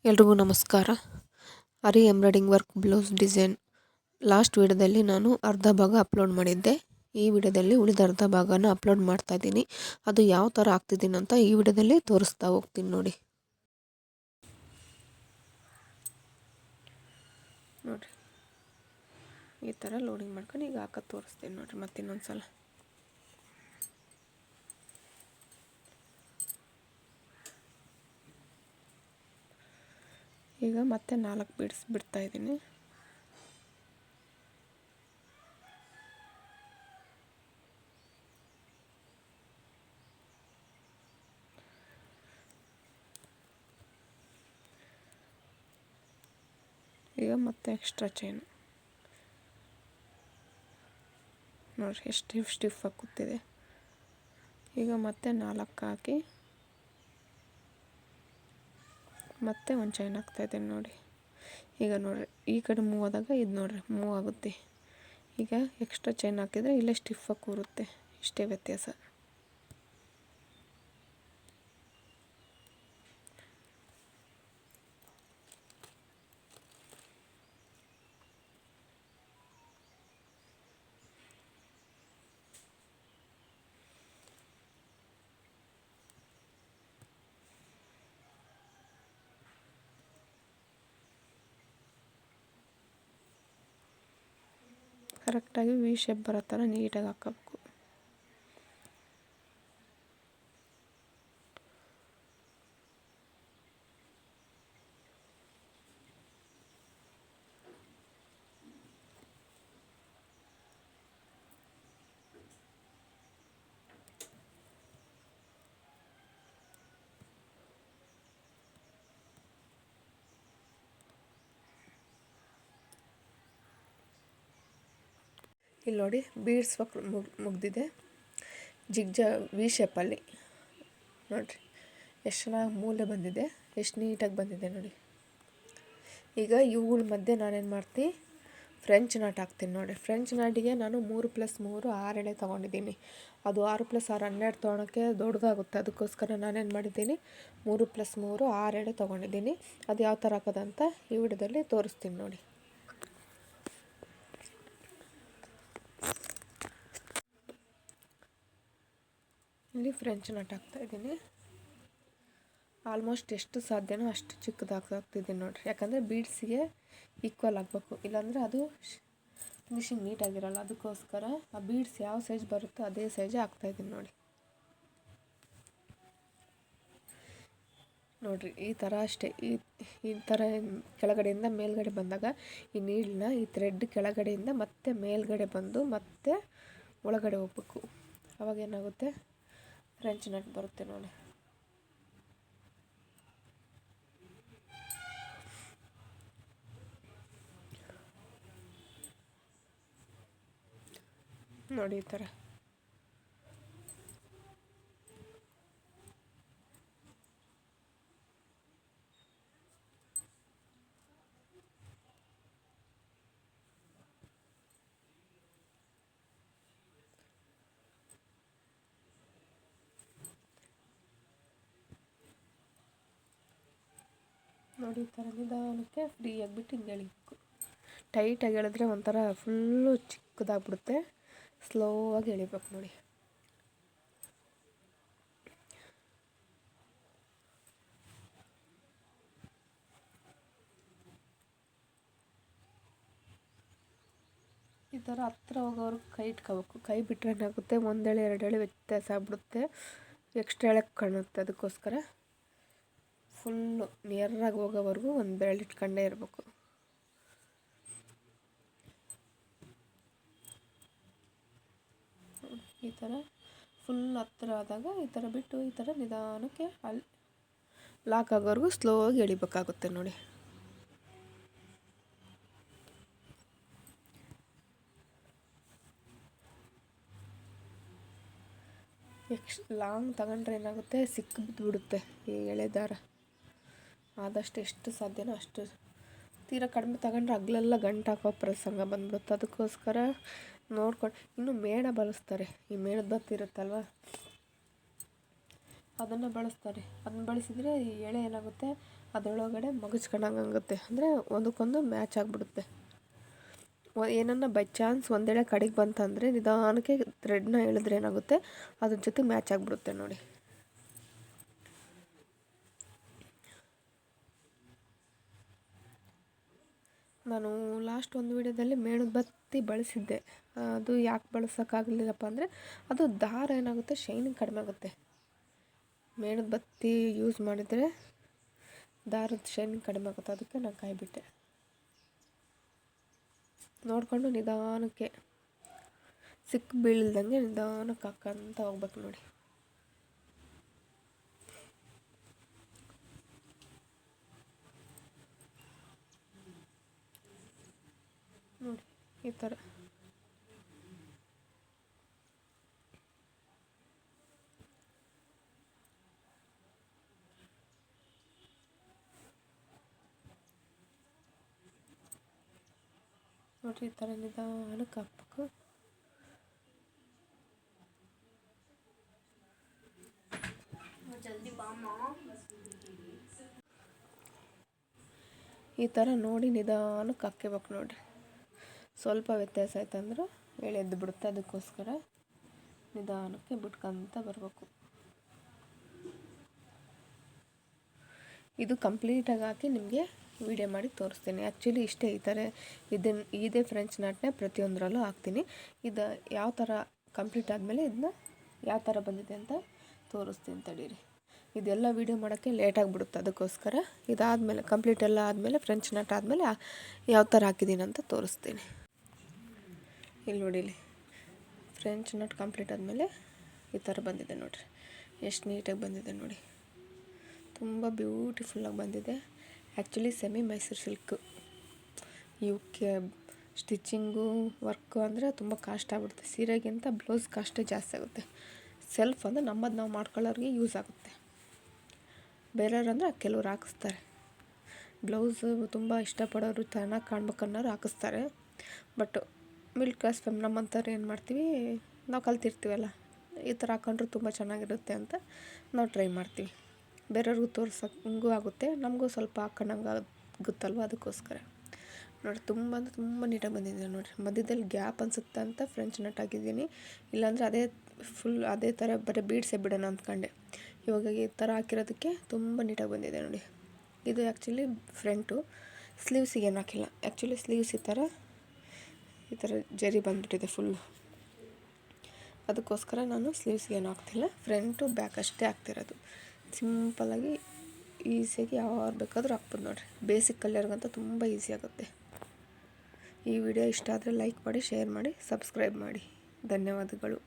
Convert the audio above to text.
ಎಲ್ರಿಗೂ ನಮಸ್ಕಾರ. ಅರಿ embroidering work blouse design last ವಿಡಿಯೋದಲ್ಲಿ ನಾನು ಅರ್ಧ ಭಾಗ ಅಪ್ಲೋಡ್ ಮಾಡಿದ್ದೆ. ಈ ವಿಡಿಯೋದಲ್ಲಿ ಉಳಿದ ಅರ್ಧ ಭಾಗನ ಅಪ್ಲೋಡ್ ಮಾಡ್ತಾ ಇದ್ದೀನಿ. ಅದು ಯಾವ ಥರ ಆಗ್ತಿದ್ದೀನಿ ಅಂತ ಈ ವಿಡಿಯೋದಲ್ಲಿ ತೋರಿಸ್ತಾ ಹೋಗ್ತೀನಿ ನೋಡಿ. ನೋಡಿರಿ, ಈ ಥರ ಲೋಡಿಂಗ್ ಮಾಡ್ಕೊಂಡು ಈಗ ಹಾಕೋದು ತೋರಿಸ್ತೀನಿ ನೋಡಿರಿ. ಮತ್ತೆ ಇನ್ನೊಂದು ಸಲ ಈಗ ಮತ್ತೆ 4 ಬೀಡ್ಸ್ ಬಿಡ್ತಾ ಇದ್ದೀನಿ. ಈಗ ಮತ್ತೆ ಎಕ್ಸ್ಟ್ರಾ ಚೈನ್ ನೋಡಿರಿ ಎಷ್ಟು ಸ್ಟಿಫ್ ಆಗಿ ಕೂತಿದೆ. ಈಗ ಮತ್ತೆ 4 ಹಾಕಿ ಮತ್ತೆ ಒಂದು ಚೈನ್ ಹಾಕ್ತಾ ಇದ್ದೀನಿ ನೋಡಿ. ಈಗ ನೋಡಿರಿ, ಈ ಕಡೆ ಮೂವ್ ಆದಾಗ ಇದು ನೋಡಿರಿ ಮೂವ್ ಆಗುತ್ತೆ. ಈಗ ಎಕ್ಸ್ಟ್ರಾ ಚೈನ್ ಹಾಕಿದರೆ ಇಲ್ಲೇ ಸ್ಟಿಫಾಗಿ ಕೂರುತ್ತೆ. ಇಷ್ಟೇ ವ್ಯತ್ಯಾಸ. ಕರೆಕ್ಟಾಗಿ ವಿ ಶೇಪ್ ಬರೋ ಥರ ನೀಟಾಗಿ ಹಾಕಬೇಕು. ಇಲ್ಲಿ ನೋಡಿ, ಬೀಡ್ಸ್ ವರ್ಕ್ ಮುಗ್ದಿದೆ. ಜಿಗ್ಜ ವಿ ಶೇಪಲ್ಲಿ ನೋಡಿರಿ ಎಷ್ಟು ಚೆನ್ನಾಗಿ ಮೂಲೆ ಬಂದಿದೆ, ಎಷ್ಟು ನೀಟಾಗಿ ಬಂದಿದೆ ನೋಡಿ. ಈಗ ಇವುಗಳ ಮಧ್ಯೆ ನಾನೇನು ಮಾಡ್ತೀನಿ, ಫ್ರೆಂಚ್ ನಾಟ್ ಹಾಕ್ತೀನಿ ನೋಡಿ. ಫ್ರೆಂಚ್ ನಾಟಿಗೆ ನಾನು 3+3 6 ಎಳೆ ತೊಗೊಂಡಿದ್ದೀನಿ. ಅದು 6+6 12 ತೊಗೊಳಕ್ಕೆ ದೊಡ್ಡದಾಗುತ್ತೆ. ಅದಕ್ಕೋಸ್ಕರ ನಾನೇನು ಮಾಡಿದ್ದೀನಿ, 3+3 6 ಎಳೆ ತೊಗೊಂಡಿದ್ದೀನಿ. ಅದು ಯಾವ ಥರ ಹಾಕೋದಂತ ಈ ವಿಡಿಯೋದಲ್ಲಿ ತೋರಿಸ್ತೀನಿ ನೋಡಿ. ಇಲ್ಲಿ ಫ್ರೆಂಚ್ ನಾಟ್ ಹಾಕ್ತಾಯಿದ್ದೀನಿ. ಆಲ್ಮೋಸ್ಟ್ ಎಷ್ಟು ಸಾಧ್ಯನೋ ಅಷ್ಟು ಚಿಕ್ಕದಾಗಿ ಹಾಕ್ತಿದ್ದೀನಿ ನೋಡಿರಿ. ಯಾಕಂದರೆ ಬೀಡ್ಸಿಗೆ ಈಕ್ವಲ್ ಆಗಬೇಕು, ಇಲ್ಲಾಂದರೆ ಅದು ಫಿನಿಶಿಂಗ್ ನೀಟಾಗಿರಲ್ಲ. ಅದಕ್ಕೋಸ್ಕರ ಆ ಬೀಡ್ಸ್ ಯಾವ ಸೈಜ್ ಬರುತ್ತೋ ಅದೇ ಸೈಜೇ ಹಾಕ್ತಾಯಿದ್ದೀನಿ ನೋಡಿ. ನೋಡಿರಿ, ಈ ಥರ ಅಷ್ಟೇ. ಈ ಥರ ಕೆಳಗಡೆಯಿಂದ ಮೇಲ್ಗಡೆ ಬಂದಾಗ ಈ ನೀಡನ್ನ ಈ ಥ್ರೆಡ್ ಕೆಳಗಡೆಯಿಂದ ಮತ್ತೆ ಮೇಲ್ಗಡೆ ಬಂದು ಮತ್ತೆ ಒಳಗಡೆ ಹೋಗ್ಬೇಕು. ಅವಾಗ ಏನಾಗುತ್ತೆ, ಫ್ರೆಂಚ್ ನಟ್ ಬರುತ್ತೆ ನೋಡಿ. ನೋಡಿ ಈ ಥರ ನೋಡಿ. ಈ ಥರ ನಿಧಾನಕ್ಕೆ ಫ್ರೀ ಆಗಿಬಿಟ್ಟು ಹಿಂಗೆ ಎಳಿಬೇಕು. ಟೈಟಾಗಿ ಎಳೆದ್ರೆ ಒಂಥರ ಫುಲ್ಲು ಚಿಕ್ಕದಾಗ್ಬಿಡುತ್ತೆ. ಸ್ಲೋ ಆಗಿ ಎಳಿಬೇಕು ನೋಡಿ. ಈ ಥರ ಹತ್ರ ಹೋಗೋವ್ರಿಗೆ ಕೈ ಇಟ್ಕೋಬೇಕು. ಕೈ ಬಿಟ್ಟರೆ ಏನಾಗುತ್ತೆ, 1 ಎಳೆ 2 ಎಳೆ ವ್ಯತ್ಯಾಸ ಆಗ್ಬಿಡುತ್ತೆ, ಎಕ್ಸ್ಟ್ರಾ ಎಳೆಗೆ ಕಾಣುತ್ತೆ. ಅದಕ್ಕೋಸ್ಕರ ಫುಲ್ಲು ನಿಯರಾಗಿ ಹೋಗೋವರೆಗೂ 1 ಬೆರಳು ಇಟ್ಕೊಂಡೇ ಇರಬೇಕು. ಈ ಥರ ಫುಲ್ ಹತ್ರ ಆದಾಗ ಈ ಥರ ಬಿಟ್ಟು ಈ ಥರ ನಿಧಾನಕ್ಕೆ ಅಲ್ಲಿ ಲಾಕ್ ಆಗೋವರೆಗೂ ಸ್ಲೋ ಆಗಿ ಎಳಿಬೇಕಾಗುತ್ತೆ ನೋಡಿ. ಲಾಂಗ್ ತಗೊಂಡ್ರೆ ಏನಾಗುತ್ತೆ, ಸಿಕ್ಕಿ ಬಿದ್ದುಬಿಡುತ್ತೆ ಈ ಎಳೆ ದಾರ. ಆದಷ್ಟು ಎಷ್ಟು ಸಾಧ್ಯನೋ ಅಷ್ಟು. ತೀರಾ ಕಡಿಮೆ ತಗೊಂಡ್ರೆ ಹಗ್ಲೆಲ್ಲ ಗಂಟು ಹಾಕೋ ಪ್ರಸಂಗ ಬಂದ್ಬಿಡುತ್ತೆ. ಅದಕ್ಕೋಸ್ಕರ ನೋಡ್ಕೊಂಡು, ಇನ್ನು ಮೇಣ ಬಳಸ್ತಾರೆ. ಈ ಮೇಣದ ಬತ್ತಿ ಇರುತ್ತಲ್ವ, ಅದನ್ನು ಬಳಸ್ತಾರೆ. ಅದನ್ನ ಬಳಸಿದರೆ ಈ ಎಳೆ ಏನಾಗುತ್ತೆ, ಅದರೊಳಗಡೆ ಮಗುಚ್ಕೊಂಡಂಗಾಗುತ್ತೆ, ಅಂದರೆ ಒಂದಕ್ಕೊಂದು ಮ್ಯಾಚ್ ಆಗಿಬಿಡುತ್ತೆ. ಏನನ್ನ ಬೈ ಚಾನ್ಸ್ ಒಂದೆಳೆ ಕಡೆಗೆ ಬಂತಂದರೆ ನಿಧಾನಕ್ಕೆ ಥ್ರೆಡ್ನ ಎಳೆದ್ರೆ ಏನಾಗುತ್ತೆ, ಅದ್ರ ಜೊತೆ ಮ್ಯಾಚ್ ಆಗಿಬಿಡುತ್ತೆ ನೋಡಿ. ನಾನು ಲಾಸ್ಟ್ ಒಂದು ವಿಡಿಯೋದಲ್ಲಿ ಮೇಣದ ಬತ್ತಿ ಬಳಸಿದ್ದೆ. ಅದು ಯಾಕೆ ಬಳಸೋಕ್ಕಾಗಲಿಲ್ಲಪ್ಪ ಅಂದರೆ ಅದು ದಾರ ಏನಾಗುತ್ತೆ, ಶೈನಿಂಗ್ ಕಡಿಮೆ ಆಗುತ್ತೆ. ಮೇಣದ ಬತ್ತಿ ಯೂಸ್ ಮಾಡಿದರೆ ದಾರದ ಶೈನಿಂಗ್ ಕಡಿಮೆ ಆಗುತ್ತೆ, ಅದಕ್ಕೆ ನಾನು ಕಾಯ್ಬಿಟ್ಟೆ. ನೋಡಿಕೊಂಡು ನಿಧಾನಕ್ಕೆ ಸಿಕ್ಕ ಬೀಳ್ದಂಗೆ ನಿಧಾನಕ್ಕೆ ಹಾಕ್ಕಂತ ಹೋಗ್ಬೇಕು ನೋಡಿ. ನೋಡಿ ಈ ಥರ ನೋಡಿರಿ, ಈ ಥರ ನಿಧಾನಕ್ಕೆ ಹಾಕ್ಬೇಕು. ಈ ಥರ ನೋಡಿ ನಿಧಾನಕ್ಕೆ ಹಾಕ್ಕೋಬೇಕು ನೋಡಿರಿ. ಸ್ವಲ್ಪ ವ್ಯತ್ಯಾಸ ಆಯ್ತಂದ್ರೆ ಎಳೆದು ಬಿಡುತ್ತೆ, ಅದಕ್ಕೋಸ್ಕರ ನಿಧಾನಕ್ಕೆ ಬಿಟ್ಕೊಂತ ಬರಬೇಕು. ಇದು ಕಂಪ್ಲೀಟಾಗಿ ಹಾಕಿ ನಿಮಗೆ ವಿಡಿಯೋ ಮಾಡಿ ತೋರಿಸ್ತೀನಿ. ಆ್ಯಕ್ಚುಲಿ ಇಷ್ಟೇ, ಈ ಥರ ಇದೇ ಫ್ರೆಂಚ್ ನಾಟ್ನೇ ಪ್ರತಿಯೊಂದರಲ್ಲೂ ಹಾಕ್ತೀನಿ. ಇದು ಯಾವ ಥರ ಕಂಪ್ಲೀಟ್ ಆದಮೇಲೆ ಇದನ್ನ ಯಾವ ಥರ ಬಂದಿದೆ ಅಂತ ತೋರಿಸ್ತೀನಿ ತಡೀರಿ. ಇದೆಲ್ಲ ವೀಡಿಯೋ ಮಾಡೋಕ್ಕೆ ಲೇಟಾಗಿಬಿಡುತ್ತೆ, ಅದಕ್ಕೋಸ್ಕರ ಇದಾದಮೇಲೆ ಕಂಪ್ಲೀಟ್ ಎಲ್ಲ ಆದಮೇಲೆ ಫ್ರೆಂಚ್ ನಾಟ್ ಆದಮೇಲೆ ಯಾವ ಥರ ಹಾಕಿದ್ದೀನಿ ಅಂತ ತೋರಿಸ್ತೀನಿ. ಇಲ್ಲಿ ನೋಡಿ, ಇಲ್ಲಿ ಫ್ರೆಂಚ್ ನಾಟ್ ಕಂಪ್ಲೀಟ್ ಆದಮೇಲೆ ಈ ಥರ ಬಂದಿದೆ ನೋಡಿರಿ, ಎಷ್ಟು ನೀಟಾಗಿ ಬಂದಿದೆ ನೋಡಿ. ತುಂಬ ಬ್ಯೂಟಿಫುಲ್ಲಾಗಿ ಬಂದಿದೆ. ಆ್ಯಕ್ಚುಲಿ ಸೆಮಿ ಮೈಸೂರು ಸಿಲ್ಕ್ ಇವಕ್ಕೆ ಸ್ಟಿಚ್ಚಿಂಗು ವರ್ಕು ಅಂದರೆ ತುಂಬ ಕಾಸ್ಟ್ ಆಗಿಬಿಡುತ್ತೆ. ಸೀರೆಗಿಂತ ಬ್ಲೌಸ್ ಕಾಸ್ಟೇ ಜಾಸ್ತಿ ಆಗುತ್ತೆ. ಸೆಲ್ಫ್ ಅಂದರೆ ನಮ್ಮದು ನಾವು ಮಾಡ್ಕೊಳ್ಳೋರಿಗೆ ಯೂಸ್ ಆಗುತ್ತೆ. ಬೇರೆಯವ್ರು ಅಂದರೆ ಕೆಲವ್ರು ಹಾಕಿಸ್ತಾರೆ. ಬ್ಲೌಸು ತುಂಬ ಇಷ್ಟಪಡೋರು, ಚೆನ್ನಾಗಿ ಕಾಣ್ಬೇಕನ್ನೋರು ಹಾಕಿಸ್ತಾರೆ. ಬಟ್ ಮಿಡ್ಲ್ ಕ್ಲಾಸ್ ನಮ್ಮಂಥವ್ರು ಏನು ಮಾಡ್ತೀವಿ, ನಾವು ಕಲ್ತಿರ್ತೀವಲ್ಲ, ಈ ಥರ ಹಾಕೊಂಡ್ರು ತುಂಬ ಚೆನ್ನಾಗಿರುತ್ತೆ ಅಂತ ನಾವು ಟ್ರೈ ಮಾಡ್ತೀವಿ. ಬೇರೆಯವ್ರಿಗೂ ತೋರ್ಸೋಂಗೂ ಆಗುತ್ತೆ, ನಮಗೂ ಸ್ವಲ್ಪ ಹಾಕೊಂಡಂಗೆ ಆಗುತ್ತಲ್ವ, ಅದಕ್ಕೋಸ್ಕರ ನೋಡಿ. ತುಂಬ ಅಂದರೆ ತುಂಬ ನೀಟಾಗಿ ಬಂದಿದೆ ನೋಡಿರಿ. ಮಧ್ಯದಲ್ಲಿ ಗ್ಯಾಪ್ ಅನಿಸುತ್ತೆ ಅಂತ ಫ್ರೆಂಚ್ ನಟ್ ಹಾಕಿದ್ದೀನಿ, ಇಲ್ಲಾಂದರೆ ಅದೇ ಫುಲ್ ಅದೇ ಥರ ಬರೀ ಬೀಡ್ಸೇ ಬಿಡೋಣ ಅಂದ್ಕೊಂಡೆ. ಇವಾಗ ಈ ಥರ ಹಾಕಿರೋದಕ್ಕೆ ತುಂಬ ನೀಟಾಗಿ ಬಂದಿದೆ ನೋಡಿ. ಇದು ಆ್ಯಕ್ಚುಲಿ ಫ್ರಂಟು, ಸ್ಲೀವ್ಸಿಗೆ ಏನು ಹಾಕಿಲ್ಲ. ಆ್ಯಕ್ಚುಲಿ ಸ್ಲೀವ್ಸ್ ಈ ಥರ ಜರಿ ಬಂದುಬಿಟ್ಟಿದೆ ಫುಲ್ಲು, ಅದಕ್ಕೋಸ್ಕರ ನಾನು ಸ್ಲೀವ್ಸ್ಗೆ ಏನು ಹಾಕ್ತಿಲ್ಲ. ಫ್ರಂಟು ಬ್ಯಾಕ್ ಅಷ್ಟೇ ಹಾಕ್ತಿರೋದು. ಸಿಂಪಲ್ಲಾಗಿ ಈಸಿಯಾಗಿ ಯಾರು ಬೇಕಾದರೂ ಹಾಕ್ಬೋದು ನೋಡಿರಿ. ಬೇಸಿಕ್ ಕಲಿಯೋರ್ಗಂತ ತುಂಬ ಈಸಿ ಆಗುತ್ತೆ. ಈ ವಿಡಿಯೋ ಇಷ್ಟ ಆದರೆ ಲೈಕ್ ಮಾಡಿ, ಶೇರ್ ಮಾಡಿ, ಸಬ್ಸ್ಕ್ರೈಬ್ ಮಾಡಿ. ಧನ್ಯವಾದಗಳು.